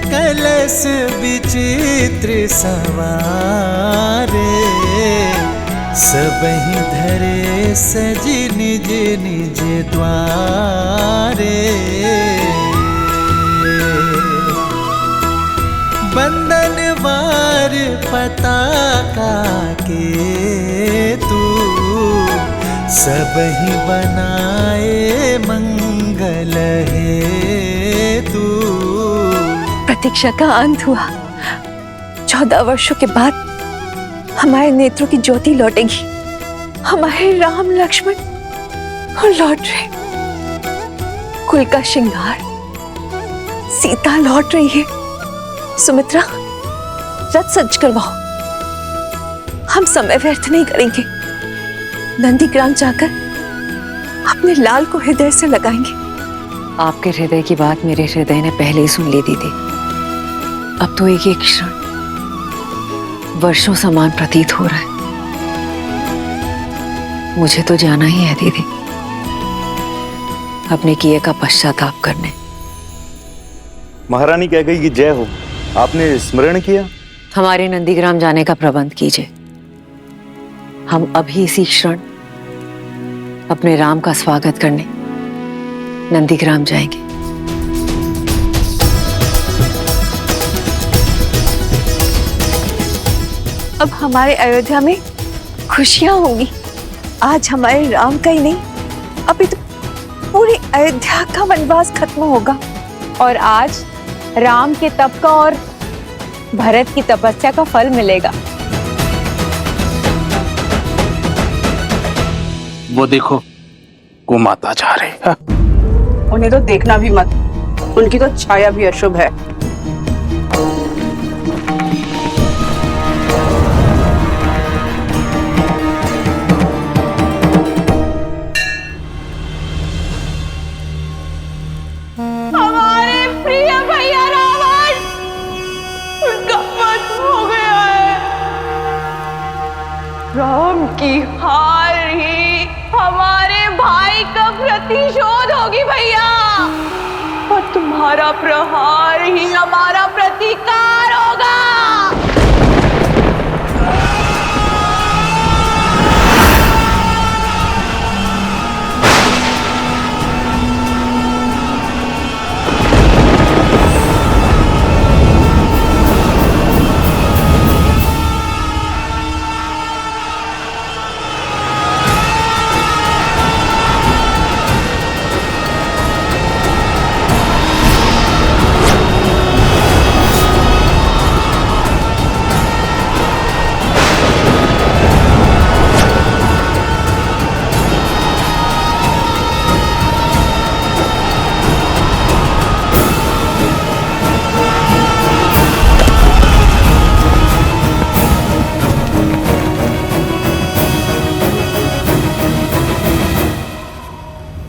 कलश विचित्र सवारे, सबहि धरे सजी निज निज द्वारे। बंदनवार पताका के तू, सबहि बनाए मंगल हेतु। प्रतीक्षा का अंत हुआ। 14 वर्षों के बाद हमारे नेत्रों की ज्योति लौटेगी। हमारे राम लक्ष्मण लौट रहे, कुल का श्रृंगार, सीता लौट रही है। सुमित्रा, रथ सज्ज करवाओ, हम समय व्यर्थ नहीं करेंगे। नंदीग्राम जाकर अपने लाल को हृदय से लगाएंगे। आपके हृदय की बात मेरे हृदय ने पहले ही सुन ली दीदी। अब तो एक एक क्षण वर्षों समान प्रतीत हो रहा है। मुझे तो जाना ही है दीदी, अपने किए का पश्चाताप करने। महारानी कह गई कि जय हो, आपने स्मरण किया? हमारे नंदीग्राम जाने का प्रबंध कीजिए। हम अभी इसी क्षण अपने राम का स्वागत करने नंदीग्राम जाएंगे। अब हमारे अयोध्या में खुशियां होंगी। आज हमारे राम का ही नहीं, अभी तो पूरी अयोध्या का वनवास खत्म होगा। और आज राम के तप का और भरत की तपस्या का फल मिलेगा। वो देखो, गोमाता जा रहे हैं। उन्हें तो देखना भी मत, उनकी तो छाया भी अशुभ है। हमारे प्रिय भैया रावण, उनका वध हो गया है। राम की हार ही हमारे भाई का प्रतिशोध होगी भैया, और तुम्हारा प्रहार ही हमारा प्रतिकार होगा।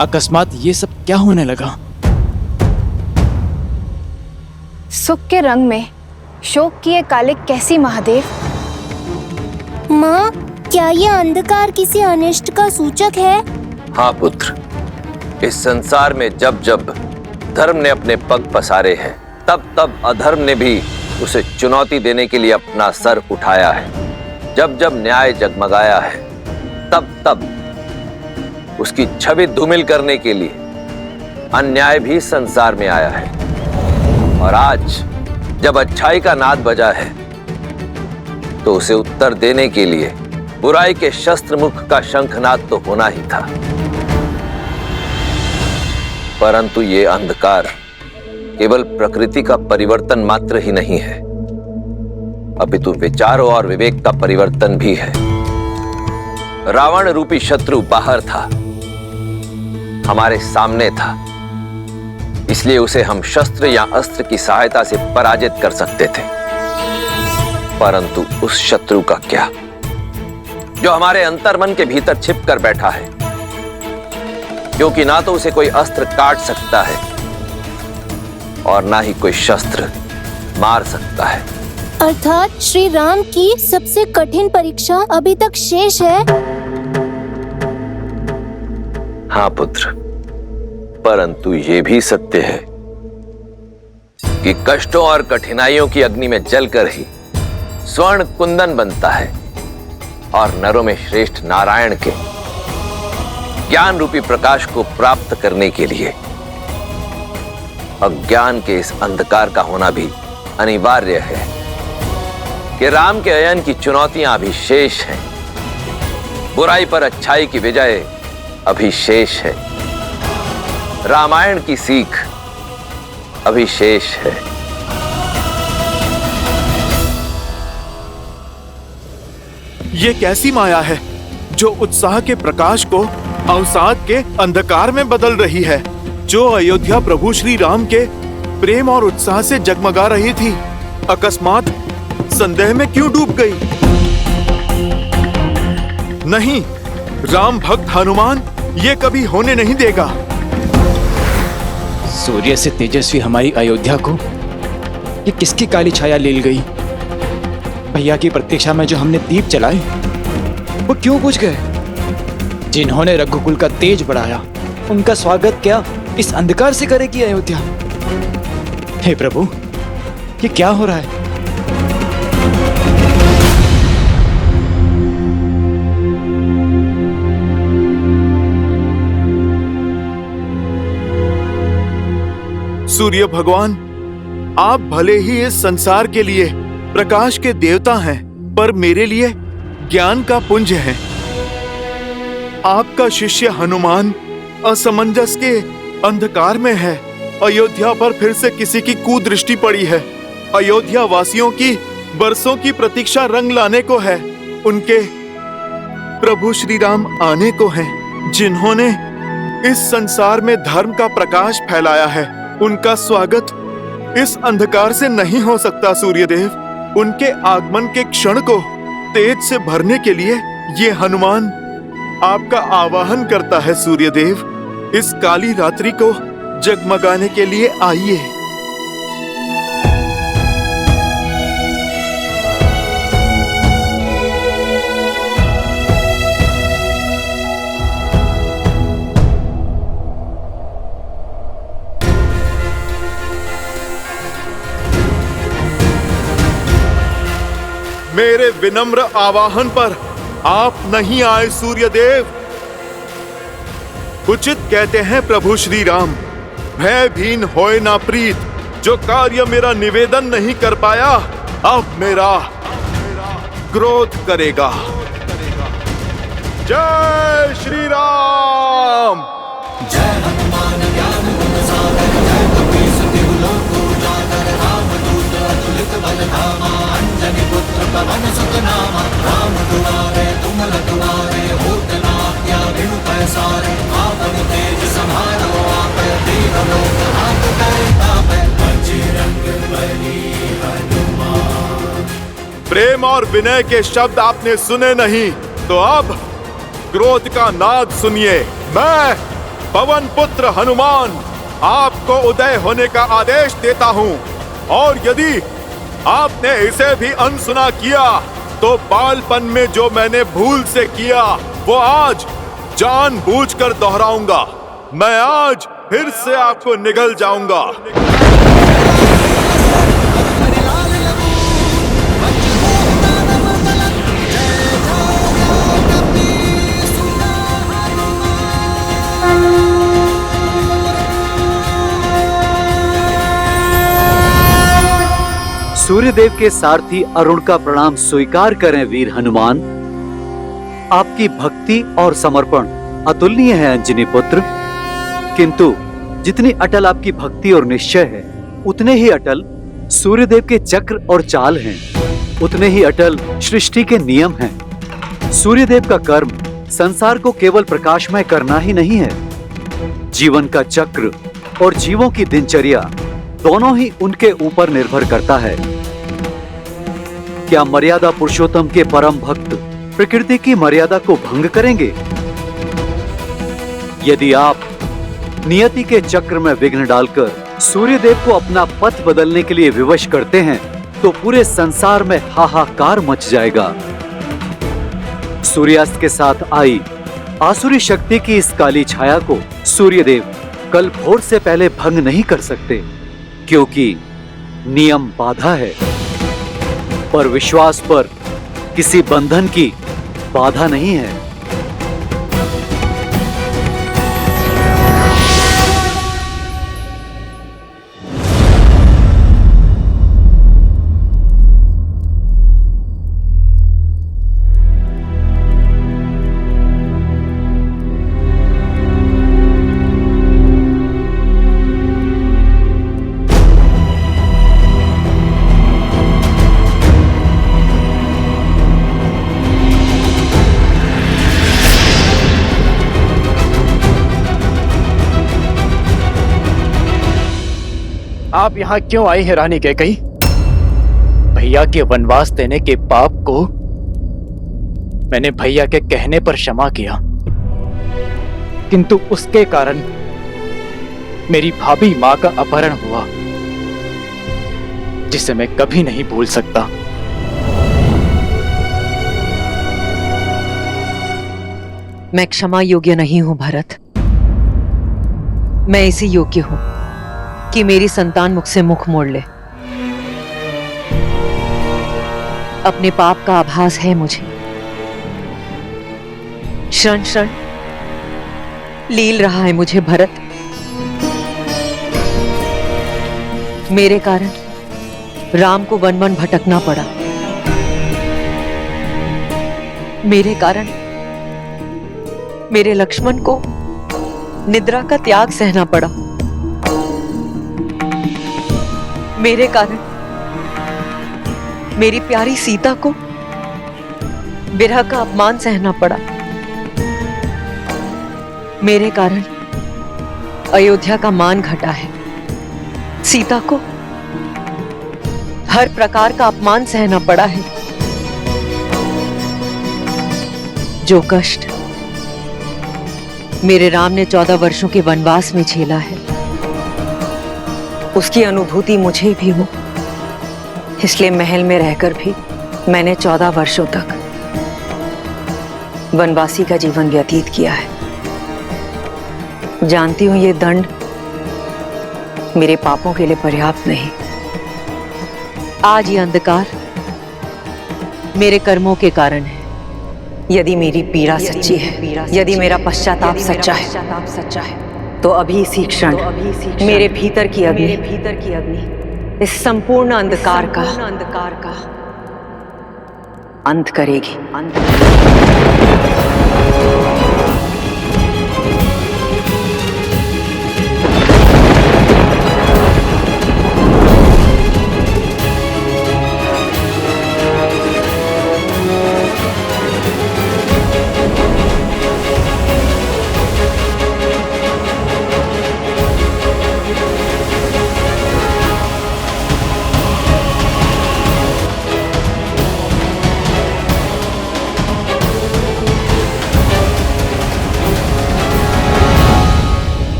अकस्मात ये सब क्या होने लगा? सुख के रंग में शोक किए काले कैसी महादेव। माँ, क्या ये अंधकार किसी अनिष्ट का सूचक है? हाँ पुत्र, इस संसार में जब जब धर्म ने अपने पग पसारे हैं, तब तब अधर्म ने भी उसे चुनौती देने के लिए अपना सर उठाया है। जब जब न्याय जगमगाया है, तब तब उसकी छवि धूमिल करने के लिए अन्याय भी संसार में आया है। और आज जब अच्छाई का नाद बजा है, तो उसे उत्तर देने के लिए बुराई के शस्त्र मुख का शंखनाद तो होना ही था। परंतु ये अंधकार केवल प्रकृति का परिवर्तन मात्र ही नहीं है, अपितु विचारों और विवेक का परिवर्तन भी है। रावण रूपी शत्रु बाहर था, हमारे सामने था, इसलिए उसे हम शस्त्र या अस्त्र की सहायता से पराजित कर सकते थे। परंतु उस शत्रु का क्या, जो हमारे अंतर्मन के भीतर छिप कर बैठा है, क्योंकि ना तो उसे कोई अस्त्र काट सकता है और ना ही कोई शस्त्र मार सकता है। अर्थात श्री राम की सबसे कठिन परीक्षा अभी तक शेष है। हाँ पुत्र, परंतु ये भी सत्य है कि कष्टों और कठिनाइयों की अग्नि में जलकर ही स्वर्ण कुंदन बनता है और नरों में श्रेष्ठ नारायण के ज्ञान रूपी प्रकाश को प्राप्त करने के लिए अज्ञान के इस अंधकार का होना भी अनिवार्य है कि राम के अयन की चुनौतियां अभी शेष हैं। बुराई पर अच्छाई की विजय अभी शेष है। रामायण की सीख अभी शेष है। ये कैसी माया है जो उत्साह के प्रकाश को अवसाद के अंधकार में बदल रही है, जो अयोध्या प्रभु श्री राम के प्रेम और उत्साह से जगमगा रही थी, अकस्मात संदेह में क्यों डूब गई? नहीं, राम भक्त हनुमान ये कभी होने नहीं देगा। सूर्य से तेजस्वी हमारी अयोध्या को ये किसकी काली छाया ले गई? भैया की प्रतीक्षा में जो हमने दीप जलाए वो क्यों बुझ गए? जिन्होंने रघुकुल का तेज बढ़ाया उनका स्वागत क्या इस अंधकार से करेगी अयोध्या? हे प्रभु, ये क्या हो रहा है? सूर्य भगवान, आप भले ही इस संसार के लिए प्रकाश के देवता हैं, पर मेरे लिए ज्ञान का पुंज हैं। आपका शिष्य हनुमान असमंजस के अंधकार में है। अयोध्या पर फिर से किसी की कुदृष्टि पड़ी है। अयोध्या वासियों की बरसों की प्रतीक्षा रंग लाने को है। उनके प्रभु श्री राम आने को हैं, जिन्होंने इस संसार में धर्म का प्रकाश फैलाया है। उनका स्वागत इस अंधकार से नहीं हो सकता सूर्यदेव। उनके आगमन के क्षण को तेज से भरने के लिए ये हनुमान आपका आवाहन करता है सूर्यदेव। इस काली रात्रि को जगमगाने के लिए आइए। मेरे विनम्र आवाहन पर आप नहीं आए सूर्यदेव। उचित कहते हैं प्रभु श्री राम, भयभीन होए ना प्रीत। जो कार्य मेरा निवेदन नहीं कर पाया, अब मेरा क्रोध करेगा। जय श्री राम। जय हनुमान ज्ञान गुण सागर, जय कपीस तिहु लोक उजागर। रामदूत अतुलित बल धामा, अंजनी पुत्र पवन सुत नामा। राम दुआरे तुम रखवारे, होत न आज्ञा बिनु पैसारे। आपन तेज समारो आपै, तीनों लोक हाथ धरे तापै। बजरंग बली हनुमान। प्रेम और विनय के शब्द आपने सुने नहीं, तो अब क्रोध का नाद सुनिए। मैं पवन पुत्र हनुमान आपको उदय होने का आदेश देता हूँ, और यदि आपने इसे भी अनसुना किया तो बालपन में जो मैंने भूल से किया वो आज जानबूझकर दोहराऊंगा। मैं आज फिर से आपको निगल जाऊंगा। सूर्यदेव के सारथी अरुण का प्रणाम स्वीकार करें वीर हनुमान। आपकी भक्ति और समर्पण अतुलनीय है अंजनी पुत्र, किंतु जितनी अटल आपकी भक्ति और निश्चय है, उतने ही अटल सूर्यदेव के चक्र और चाल हैं, उतने ही अटल सृष्टि के नियम हैं। सूर्यदेव का कर्म संसार को केवल प्रकाशमय करना ही नहीं है, जीवन का चक्र और जीवों की दिनचर्या दोनों ही उनके ऊपर निर्भर करता है। क्या मर्यादा पुरुषोत्तम के परम भक्त प्रकृति की मर्यादा को भंग करेंगे? यदि आप नियति के चक्र में विघ्न डालकर सूर्यदेव को अपना पथ बदलने के लिए विवश करते हैं, तो पूरे संसार में हाहाकार मच जाएगा। सूर्यास्त के साथ आई आसुरी शक्ति की इस काली छाया को सूर्यदेव कल भोर से पहले भंग नहीं कर सकते, क्योंकि नियम बाधा है, पर विश्वास पर किसी बंधन की बाधा नहीं है। आप यहाँ क्यों आई हैं रानी कैकई? भैया के वनवास देने के पाप को मैंने भैया के कहने पर क्षमा किया, किंतु उसके कारण मेरी भाभी माँ का अपहरण हुआ, जिसे मैं कभी नहीं भूल सकता। मैं क्षमा योग्य नहीं हूं भरत। मैं इसी योग्य हूं कि मेरी संतान मुझसे मुख मोड़ ले। अपने पाप का आभास है मुझे। क्षण क्षण लील रहा है मुझे भरत। मेरे कारण राम को वन वन भटकना पड़ा। मेरे कारण मेरे लक्ष्मण को निद्रा का त्याग सहना पड़ा। मेरे कारण मेरी प्यारी सीता को विरह का अपमान सहना पड़ा। मेरे कारण अयोध्या का मान घटा है। सीता को हर प्रकार का अपमान सहना पड़ा है। जो कष्ट मेरे राम ने 14 वर्षों के वनवास में झेला है, उसकी अनुभूति मुझे भी हो। इसलिए महल में रहकर भी मैंने 14 वर्षों तक वनवासी का जीवन व्यतीत किया है। जानती हूं ये दंड मेरे पापों के लिए पर्याप्त नहीं। आज ये अंधकार मेरे कर्मों के कारण है। यदि मेरी पीड़ा सच्ची है, यदि मेरा पश्चाताप सच्चा है, तो अभी इसी क्षण मेरे भीतर की अग्नि इस संपूर्ण अंधकार का अंत करेगी।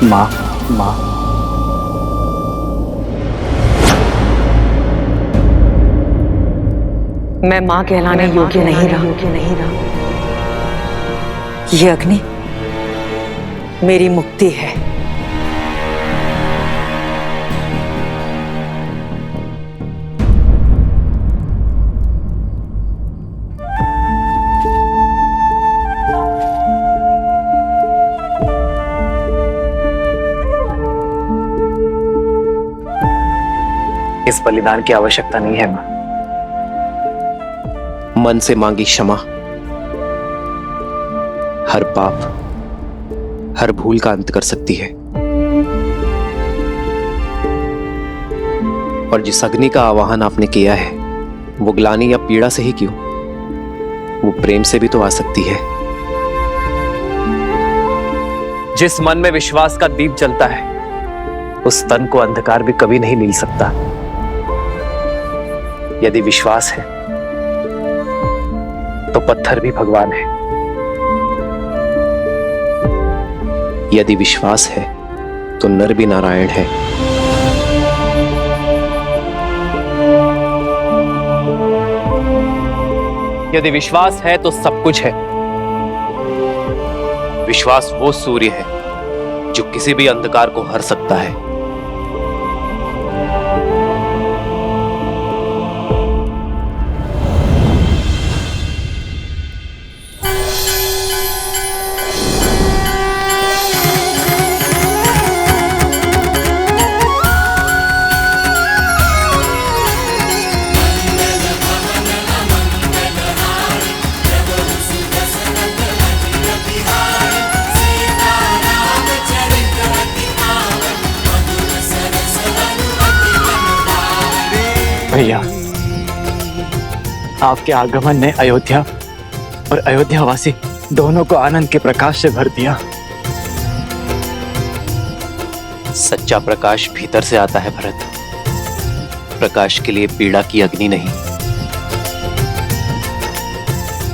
माँ, माँ, मैं मां कहलाने योग्य नहीं रहा। ये अग्नि मेरी मुक्ति है। इस बलिदान की आवश्यकता नहीं है मां। मन से मांगी क्षमा हर पाप, हर भूल का अंत कर सकती है। और जिस अग्नि का आवाहन आपने किया है, वो ग्लानि या पीड़ा से ही क्यों, वो प्रेम से भी तो आ सकती है। जिस मन में विश्वास का दीप जलता है, उस तन को अंधकार भी कभी नहीं मिल सकता। यदि विश्वास है तो पत्थर भी भगवान है। यदि विश्वास है तो नर भी नारायण है। यदि विश्वास है तो सब कुछ है। विश्वास वो सूर्य है जो किसी भी अंधकार को हर सकता है। भैया, आपके आगमन ने अयोध्या और अयोध्यावासी दोनों को आनंद के प्रकाश से भर दिया। सच्चा प्रकाश भीतर से आता है भरत। प्रकाश के लिए पीड़ा की अग्नि नहीं,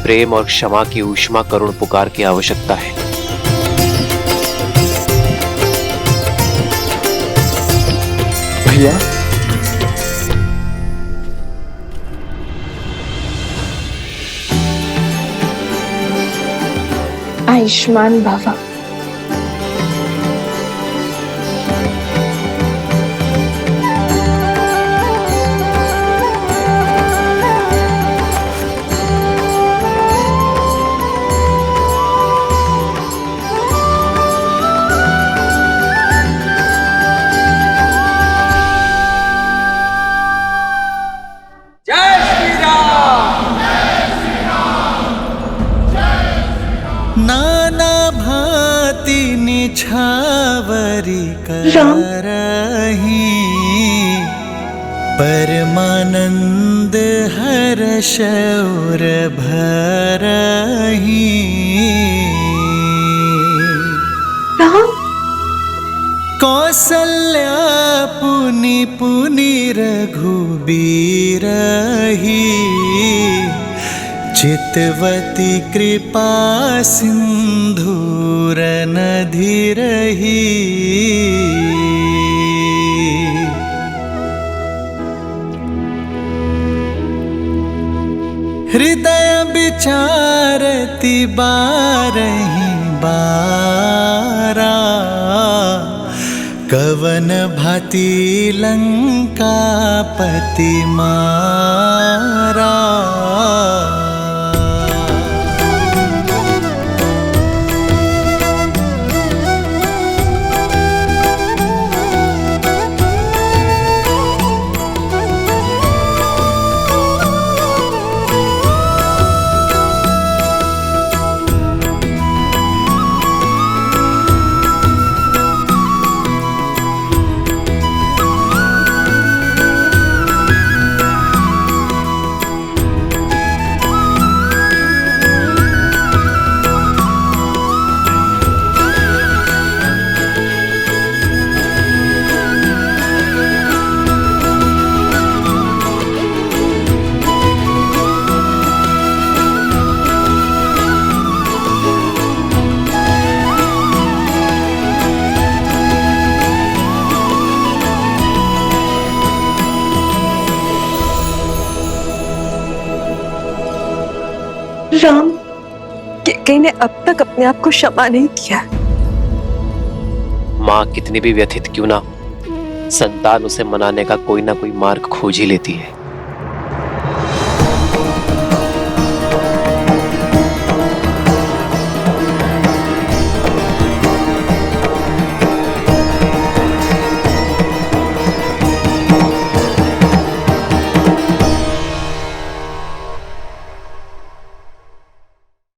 प्रेम और क्षमा की ऊष्मा करुण पुकार की आवश्यकता है। भैया, आयुष्मान भव। नाना भांति निछावरी करही, परमानंद हर्ष और भरही। कौसल्या पुनि पुनि रघुबीरही, चितवती कृपा सिंधूर नधि रही। हृदय विचारति बारही बारा, कवन भांति लंकापति मारा। राम, कैकेयी ने अब तक अपने आप को क्षमा नहीं किया। माँ कितनी भी व्यथित क्यों ना हो, संतान उसे मनाने का कोई ना कोई मार्ग खोज ही लेती है।